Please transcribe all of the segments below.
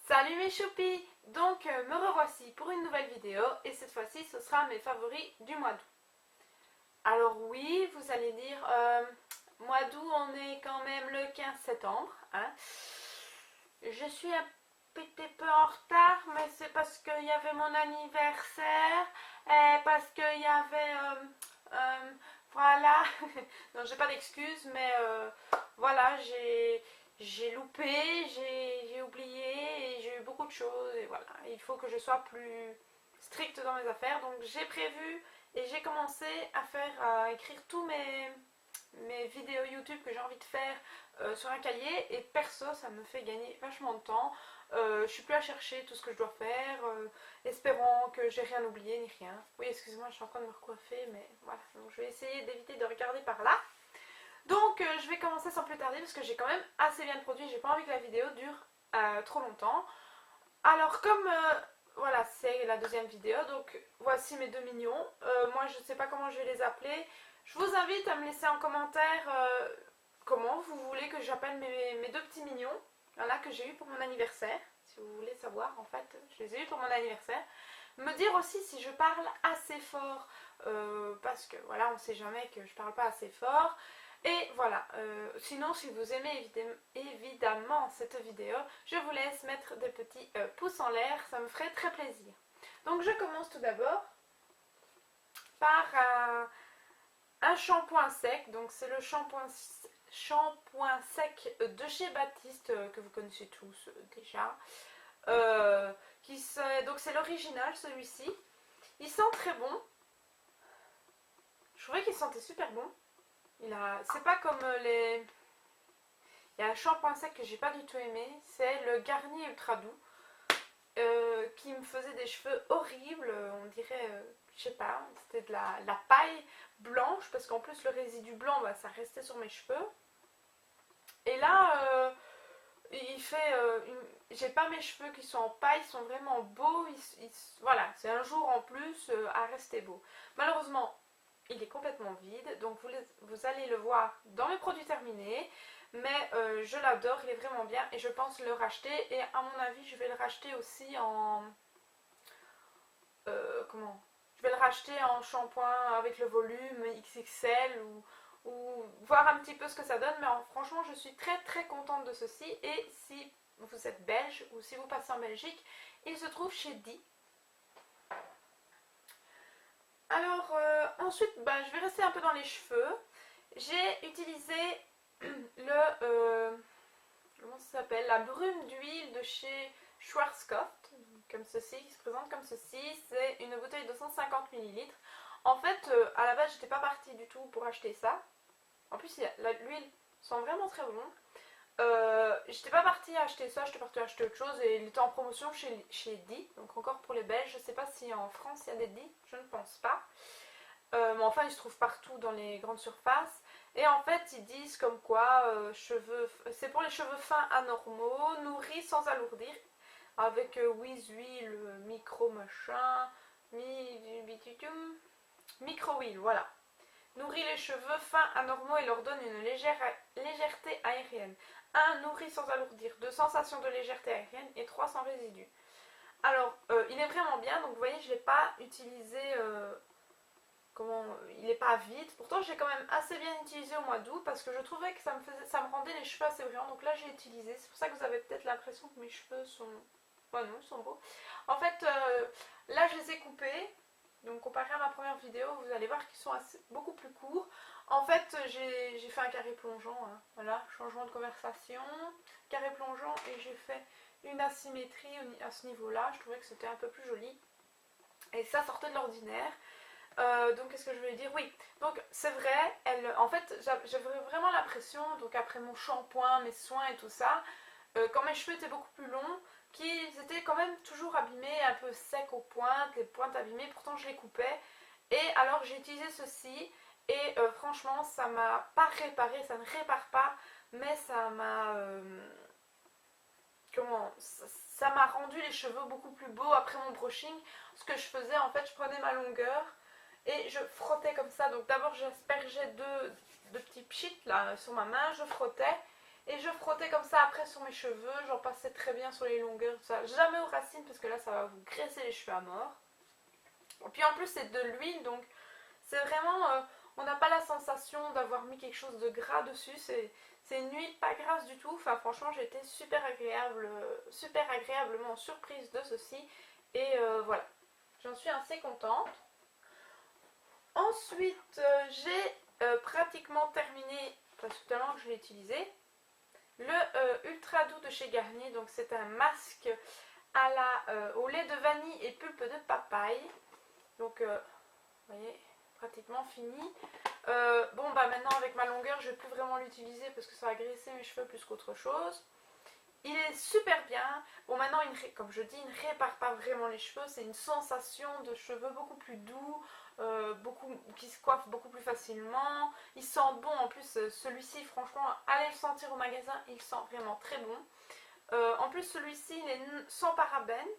Salut mes choupis! Donc me revoici pour une nouvelle vidéo et cette fois-ci ce sera mes favoris du mois d'août. Alors oui, vous allez dire, mois d'août on est quand même le 15 septembre. Hein. Je suis un petit peu en retard mais c'est parce qu'il y avait mon anniversaire et parce qu'il y avait... voilà, non j'ai pas d'excuses mais voilà j'ai loupé, j'ai oublié et j'ai eu beaucoup de choses et voilà, il faut que je sois plus stricte dans mes affaires. Donc j'ai prévu et j'ai commencé à écrire tous mes vidéos YouTube que j'ai envie de faire sur un cahier et perso ça me fait gagner vachement de temps. Je suis plus à chercher tout ce que je dois faire, espérant que j'ai rien oublié ni rien. Oui, excusez-moi, je suis en train de me recoiffer, mais voilà, donc je vais essayer d'éviter de regarder par là. Donc je vais commencer sans plus tarder parce que j'ai quand même assez bien produit, j'ai pas envie que la vidéo dure trop longtemps. Alors comme voilà, c'est la deuxième vidéo, donc voici mes deux mignons. Moi je ne sais pas comment je vais les appeler. Je vous invite à me laisser en commentaire comment vous voulez que j'appelle mes deux petits mignons. Il y en a que j'ai eu pour mon anniversaire, si vous voulez savoir, en fait, je les ai eu pour mon anniversaire. Me dire aussi si je parle assez fort, parce que voilà, on ne sait jamais que je parle pas assez fort. Et voilà, sinon si vous aimez évidemment cette vidéo, je vous laisse mettre des petits pouces en l'air, ça me ferait très plaisir. Donc je commence tout d'abord par un shampoing sec, donc c'est le shampoing sec de chez Baptiste, que vous connaissez tous déjà. Donc c'est l'original celui-ci, il sent très bon, je trouvais qu'il sentait super bon. C'est pas comme les... Il y a un shampoing sec que j'ai pas du tout aimé, c'est le Garnier Ultra Doux, qui me faisait des cheveux horribles, on dirait, je sais pas, c'était de la paille blanche, parce qu'en plus le résidu blanc, bah, ça restait sur mes cheveux. Et là, j'ai pas mes cheveux qui sont en paille, ils sont vraiment beaux, voilà, c'est un jour en plus à rester beau. Malheureusement, il est complètement vide, donc vous allez le voir dans mes produits terminés, mais je l'adore, il est vraiment bien et je pense le racheter. Et à mon avis je vais le racheter aussi en je vais le racheter en shampoing avec le volume XXL ou voir un petit peu ce que ça donne. Mais franchement je suis très très contente de ceci. Et si vous êtes belge ou si vous passez en Belgique, il se trouve chez Di. Alors ensuite je vais rester un peu dans les cheveux. J'ai utilisé comment ça s'appelle, la brume d'huile de chez Schwarzkopf, comme ceci, qui se présente comme ceci. C'est une bouteille de 150 ml. En fait à la base j'étais pas partie du tout pour acheter ça. En plus l'huile sent vraiment très bon. J'étais pas partie à acheter ça, j'étais partie à acheter autre chose et il était en promotion chez Di, donc encore pour les Belges. Je sais pas si en France il y a des Di, je ne pense pas. Mais enfin il se trouve partout dans les grandes surfaces. Et en fait ils disent comme quoi c'est pour les cheveux fins anormaux, nourris sans alourdir, avec huile, micro machin, micro huile, voilà. Nourrit les cheveux fins anormaux et leur donne une légèreté aérienne. 1. Nourrit sans alourdir. 2. Sensation de légèreté aérienne. Et 3. Sans résidus. Alors il est vraiment bien, donc vous voyez je ne l'ai pas utilisé... il n'est pas vide. Pourtant j'ai quand même assez bien utilisé au mois d'août parce que je trouvais que ça me rendait les cheveux assez brillants. Donc là j'ai utilisé. C'est pour ça que vous avez peut-être l'impression que mes cheveux sont... non, ils sont beaux. En fait là je les ai coupés. Donc comparé à ma première vidéo, vous allez voir qu'ils sont beaucoup plus courts. En fait j'ai fait un carré plongeant. Hein. Voilà, changement de conversation. Carré plongeant et j'ai fait une asymétrie à ce niveau-là. Je trouvais que c'était un peu plus joli. Et ça sortait de l'ordinaire. Donc qu'est-ce que je voulais dire? Oui, donc c'est vrai, en fait j'avais vraiment l'impression, donc après mon shampoing, mes soins et tout ça, quand mes cheveux étaient beaucoup plus longs, qu'ils étaient quand même toujours abîmés, un peu secs aux pointes, les pointes abîmées, pourtant je les coupais. Et alors j'ai utilisé ceci et franchement ça m'a pas réparé, ça ne répare pas, mais ça m'a... ça m'a rendu les cheveux beaucoup plus beaux après mon brushing. Ce que je faisais en fait, je prenais ma longueur et je frottais comme ça. Donc d'abord j'aspergeais deux petits pchits là sur ma main, je frottais Et je frottais comme ça après sur mes cheveux, j'en passais très bien sur les longueurs, tout ça. Jamais aux racines parce que là ça va vous graisser les cheveux à mort. Et puis en plus c'est de l'huile, donc c'est vraiment, on n'a pas la sensation d'avoir mis quelque chose de gras dessus, c'est une huile pas grasse du tout. Enfin franchement j'ai été super agréablement surprise de ceci. Et voilà, j'en suis assez contente. Ensuite j'ai pratiquement terminé, parce que tout à l'heure je l'ai utilisé, le Ultra Doux de chez Garnier. Donc c'est un masque au lait de vanille et pulpe de papaye. Donc vous voyez, pratiquement fini. Bon bah maintenant avec ma longueur je ne vais plus vraiment l'utiliser parce que ça va graisser mes cheveux plus qu'autre chose. Il est super bien. Bon maintenant comme je dis, il ne répare pas vraiment les cheveux, c'est une sensation de cheveux beaucoup plus doux, qui se coiffent beaucoup plus facilement. Il sent bon en plus, celui-ci franchement allez le sentir au magasin, il sent vraiment très bon. En plus celui-ci il est sans parabènes.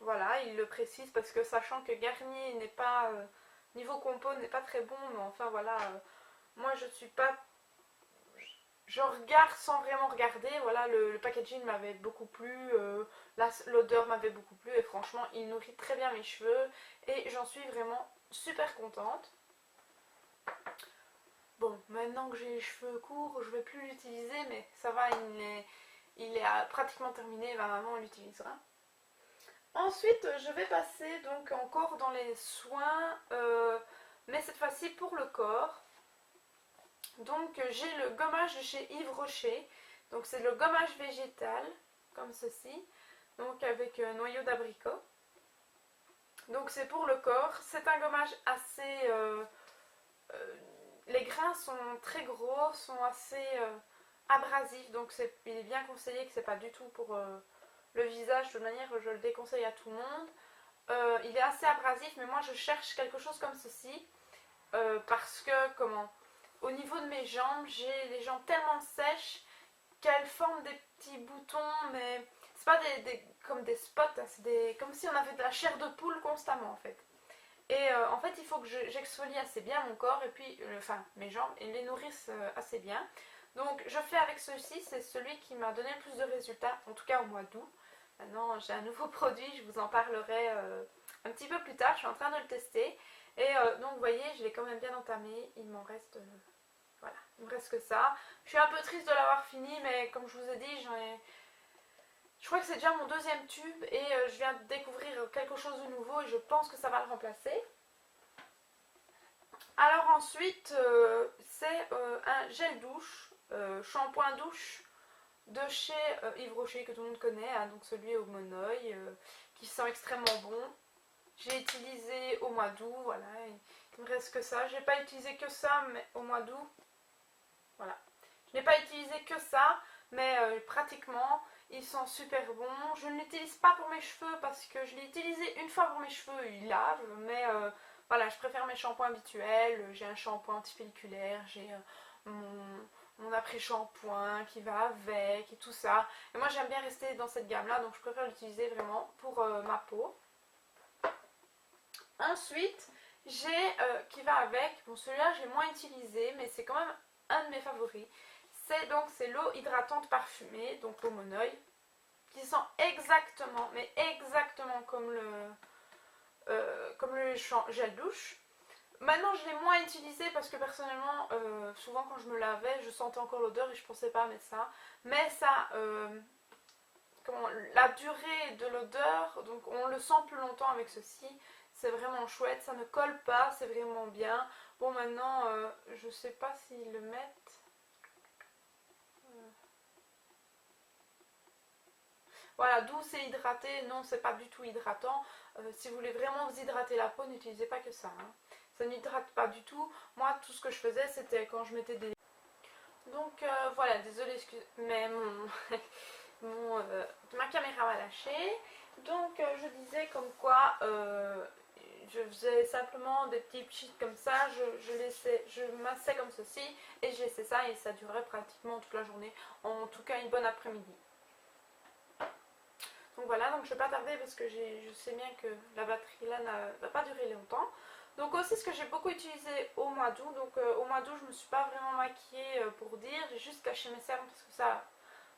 Voilà, il le précise parce que sachant que Garnier n'est pas, niveau compo n'est pas très bon, mais enfin voilà, moi je suis pas, je regarde sans vraiment regarder. Voilà, le packaging m'avait beaucoup plu, l'odeur m'avait beaucoup plu et franchement il nourrit très bien mes cheveux et j'en suis vraiment super contente. Bon, maintenant que j'ai les cheveux courts, je vais plus l'utiliser, mais ça va, il est pratiquement terminé, bah, maman on l'utilisera. Ensuite, je vais passer donc encore dans les soins, mais cette fois-ci pour le corps. Donc j'ai le gommage de chez Yves Rocher. Donc c'est le gommage végétal, comme ceci, donc avec noyau d'abricot. Donc c'est pour le corps. C'est un gommage assez... les grains sont très gros, sont assez abrasifs, donc il est bien conseillé que c'est pas du tout pour... le visage, de toute manière, je le déconseille à tout le monde. Il est assez abrasif, mais moi je cherche quelque chose comme ceci. Parce que, au niveau de mes jambes, j'ai les jambes tellement sèches qu'elles forment des petits boutons, mais c'est pas comme des spots, hein, c'est comme si on avait de la chair de poule constamment en fait. Et en fait, il faut que j'exfolie assez bien mon corps et puis, enfin, mes jambes, et les nourrissent assez bien. Donc je fais avec ceci, c'est celui qui m'a donné le plus de résultats, en tout cas au mois d'août. Maintenant j'ai un nouveau produit, je vous en parlerai un petit peu plus tard, je suis en train de le tester. Et donc vous voyez, je l'ai quand même bien entamé, il m'en reste, voilà, il me reste que ça. Je suis un peu triste de l'avoir fini, mais comme je vous ai dit, je crois que c'est déjà mon deuxième tube et je viens de découvrir quelque chose de nouveau et je pense que ça va le remplacer. Alors ensuite, c'est un gel douche, shampoing douche de chez Yves Rocher que tout le monde connaît, hein, donc celui au monoeil qui sent extrêmement bon. J'ai utilisé au mois d'août, voilà, il me reste que ça. Je n'ai pas utilisé que ça mais au mois d'août, voilà. Je n'ai pas utilisé que ça, mais pratiquement, il sent super bon. Je ne l'utilise pas pour mes cheveux parce que je l'ai utilisé une fois pour mes cheveux, il lave, mais voilà, je préfère mes shampoings habituels. J'ai un shampoing anti-pelliculaire, j'ai mon après-shampoing qui va avec et tout ça. Et moi j'aime bien rester dans cette gamme là, donc je préfère l'utiliser vraiment pour ma peau. Ensuite, j'ai qui va avec, bon celui-là j'ai moins utilisé, mais c'est quand même un de mes favoris. C'est l'eau hydratante parfumée, donc au monoeil, qui sent exactement, mais exactement comme le gel douche. Maintenant je l'ai moins utilisé parce que personnellement, souvent quand je me lavais, je sentais encore l'odeur et je pensais pas à mettre ça. Mais ça, la durée de l'odeur, donc on le sent plus longtemps avec ceci. C'est vraiment chouette, ça ne colle pas, c'est vraiment bien. Bon maintenant, je sais pas s'ils le mettent. Voilà, douce et hydratée, non c'est pas du tout hydratant. Si vous voulez vraiment vous hydrater la peau, n'utilisez pas que ça. Hein. Ça n'hydrate pas du tout. Moi tout ce que je faisais c'était quand je mettais des... Donc voilà, désolée, mais ma caméra va lâcher. Donc je disais comme quoi je faisais simplement des petits pchits comme ça, je massais comme ceci et je laissais ça et ça durait pratiquement toute la journée, en tout cas une bonne après-midi. Donc voilà, donc je ne vais pas tarder parce que je sais bien que la batterie là ne va pas durer longtemps. Donc aussi ce que j'ai beaucoup utilisé au mois d'août, donc au mois d'août je ne me suis pas vraiment maquillée pour dire, j'ai juste caché mes cernes parce que ça,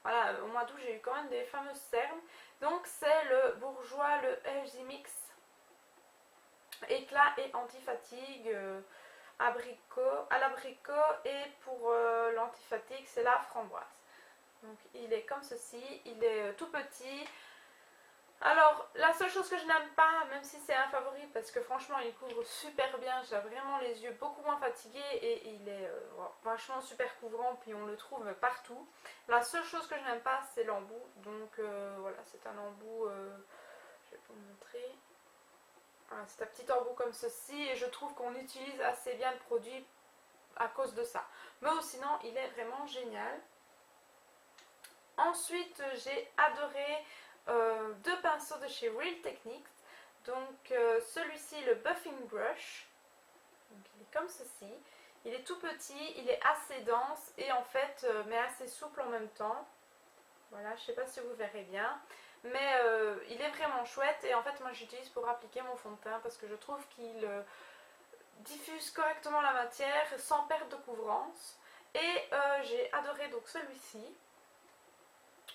voilà, au mois d'août j'ai eu quand même des fameuses cernes. Donc c'est le Bourjois, le LG Mix éclat et anti-fatigue à l'abricot, et pour l'anti-fatigue c'est la framboise. Donc il est comme ceci, il est tout petit. Alors, la seule chose que je n'aime pas, même si c'est un favori, parce que franchement il couvre super bien, j'ai vraiment les yeux beaucoup moins fatigués et il est vachement super couvrant, puis on le trouve partout. La seule chose que je n'aime pas, c'est l'embout. Donc voilà, c'est un embout, je vais vous montrer. Voilà, c'est un petit embout comme ceci, et je trouve qu'on utilise assez bien le produit à cause de ça. Mais sinon, il est vraiment génial. Ensuite, j'ai adoré deux pinceaux de chez Real Techniques. Donc celui-ci, le Buffing Brush. Donc, il est comme ceci. Il est tout petit, il est assez dense et en fait, mais assez souple en même temps. Voilà, je ne sais pas si vous verrez bien. Mais il est vraiment chouette, et en fait moi j'utilise pour appliquer mon fond de teint parce que je trouve qu'il diffuse correctement la matière sans perte de couvrance. Et j'ai adoré donc celui-ci.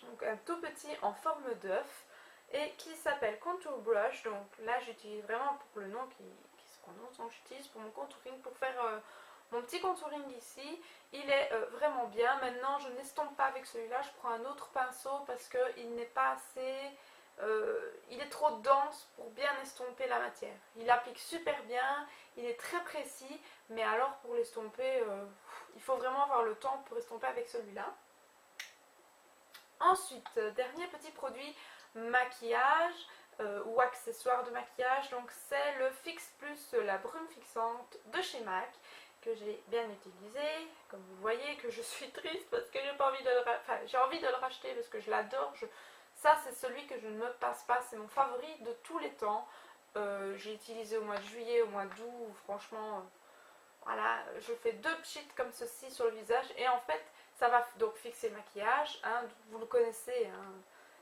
Donc un tout petit en forme d'œuf et qui s'appelle Contour Brush. Donc là j'utilise vraiment pour le nom qui se prononce, donc j'utilise pour mon contouring, pour faire mon petit contouring ici. Il est vraiment bien. Maintenant je n'estompe pas avec celui-là, je prends un autre pinceau parce qu'il n'est pas assez... il est trop dense pour bien estomper la matière. Il applique super bien, il est très précis, mais alors pour l'estomper, il faut vraiment avoir le temps pour estomper avec celui-là. Ensuite, dernier petit produit maquillage ou accessoire de maquillage, donc c'est le Fix Plus, la brume fixante de chez MAC, que j'ai bien utilisé. Comme vous voyez que je suis triste parce que j'ai pas envie de le j'ai envie de le racheter parce que je l'adore. Ça c'est celui que je ne me passe pas, c'est mon favori de tous les temps. J'ai utilisé au mois de juillet, au mois d'août, franchement voilà, je fais deux pchits comme ceci sur le visage, et en fait ça va donc fixer le maquillage, hein, vous le connaissez, hein,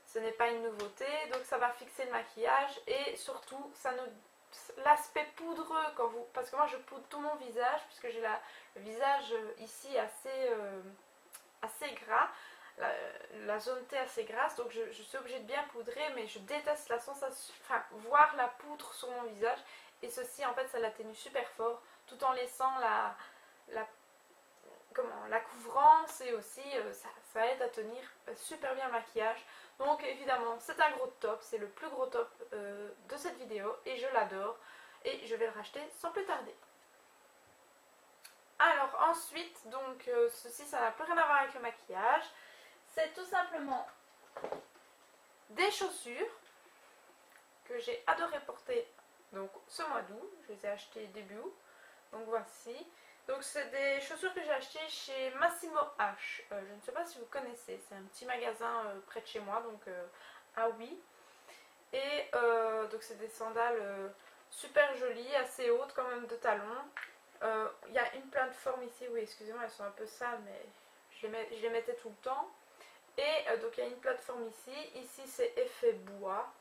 ce n'est pas une nouveauté, donc ça va fixer le maquillage, et surtout ça nous... l'aspect poudreux quand vous... parce que moi je poudre tout mon visage puisque j'ai le visage ici assez gras, la zone T assez grasse, donc je suis obligée de bien poudrer, mais je déteste la sensation, enfin voir la poudre sur mon visage, et ceci en fait ça l'atténue super fort tout en laissant la couvrance, et aussi ça aide à tenir super bien le maquillage. Donc évidemment c'est un gros top, c'est le plus gros top de cette vidéo et je l'adore, et je vais le racheter sans plus tarder. Alors ensuite, donc ceci ça n'a plus rien à voir avec le maquillage, c'est tout simplement des chaussures que j'ai adoré porter donc ce mois d'août. Je les ai achetées début août, donc voici. Donc c'est des chaussures que j'ai achetées chez Massimo H. Je ne sais pas si vous connaissez, c'est un petit magasin près de chez moi, donc à Oui. Et donc c'est des sandales super jolies, assez hautes quand même de talons. Il y a une plateforme ici, oui excusez-moi elles sont un peu sales, mais je les mettais tout le temps. Et donc il y a une plateforme ici c'est effet bois,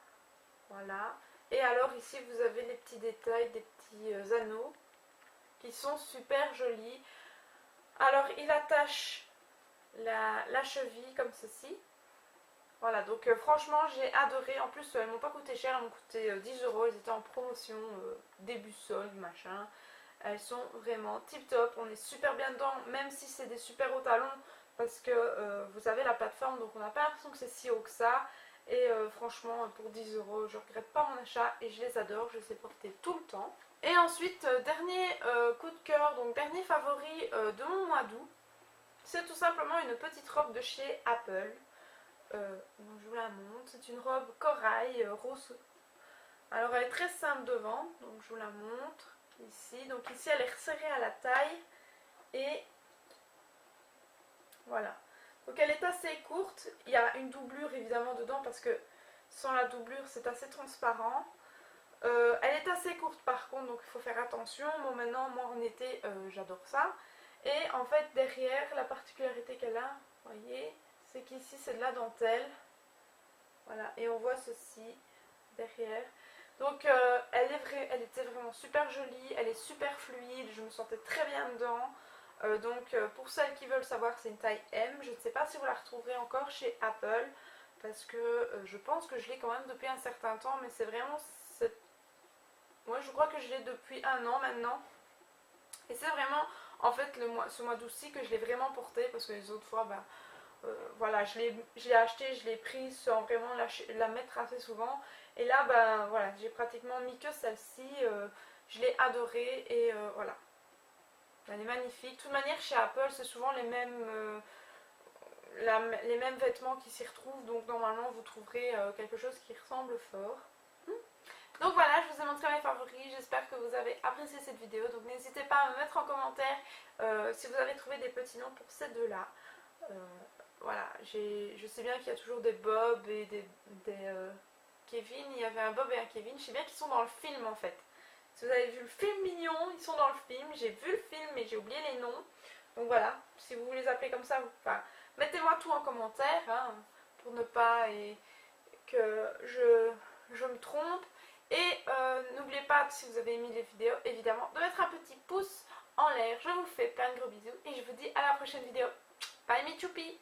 voilà. Et alors ici vous avez les petits détails, des petits anneaux qui sont super jolis. Alors il attache la cheville comme ceci. Voilà, donc franchement j'ai adoré. En plus elles m'ont pas coûté cher, elles m'ont coûté 10 €. Elles étaient en promotion début solde machin. Elles sont vraiment tip top, on est super bien dedans, même si c'est des super hauts talons, parce que vous avez la plateforme, donc on n'a pas l'impression que c'est si haut que ça. Et franchement pour 10 € je regrette pas mon achat et je les adore, je les ai portés tout le temps. Et ensuite dernier coup de cœur, donc dernier favori de mon mois d'août, c'est tout simplement une petite robe de chez Apple. Donc je vous la montre, c'est une robe corail rose. Alors elle est très simple devant, donc je vous la montre ici. Donc ici elle est resserrée à la taille et voilà. Donc elle est assez courte, il y a une doublure évidemment dedans parce que sans la doublure c'est assez transparent. Elle est assez courte par contre, donc il faut faire attention. Bon maintenant moi en été j'adore ça. Et en fait derrière la particularité qu'elle a, vous voyez, c'est qu'ici c'est de la dentelle. Voilà, et on voit ceci derrière. Donc elle était vraiment super jolie, elle est super fluide, je me sentais très bien dedans. Donc pour celles qui veulent savoir, c'est une taille M. Je ne sais pas si vous la retrouverez encore chez Apple parce que je pense que je l'ai quand même depuis un certain temps, mais c'est vraiment moi je crois que je l'ai depuis un an maintenant. Et c'est vraiment en fait ce mois d'août-ci que je l'ai vraiment porté parce que les autres fois, bah, voilà, je l'ai acheté, je l'ai pris sans vraiment la mettre assez souvent. Et là, ben voilà, j'ai pratiquement mis que celle-ci. Je l'ai adorée et voilà. Elle est magnifique. De toute manière, chez Apple, c'est souvent les mêmes vêtements qui s'y retrouvent. Donc normalement, vous trouverez quelque chose qui ressemble fort. Donc voilà, je vous ai montré mes favoris, j'espère que vous avez apprécié cette vidéo. Donc n'hésitez pas à me mettre en commentaire si vous avez trouvé des petits noms pour ces deux-là. Voilà, je sais bien qu'il y a toujours des Bob et des Kevin, il y avait un Bob et un Kevin, je sais bien qu'ils sont dans le film en fait. Si vous avez vu le film Mignon, ils sont dans le film, j'ai vu le film mais j'ai oublié les noms. Donc voilà, si vous les appelez comme ça, enfin, mettez-moi tout en commentaire hein, pour ne pas que je me trompe. Et n'oubliez pas, si vous avez aimé les vidéos, évidemment, de mettre un petit pouce en l'air. Je vous fais plein de gros bisous et je vous dis à la prochaine vidéo. Bye mes choupi!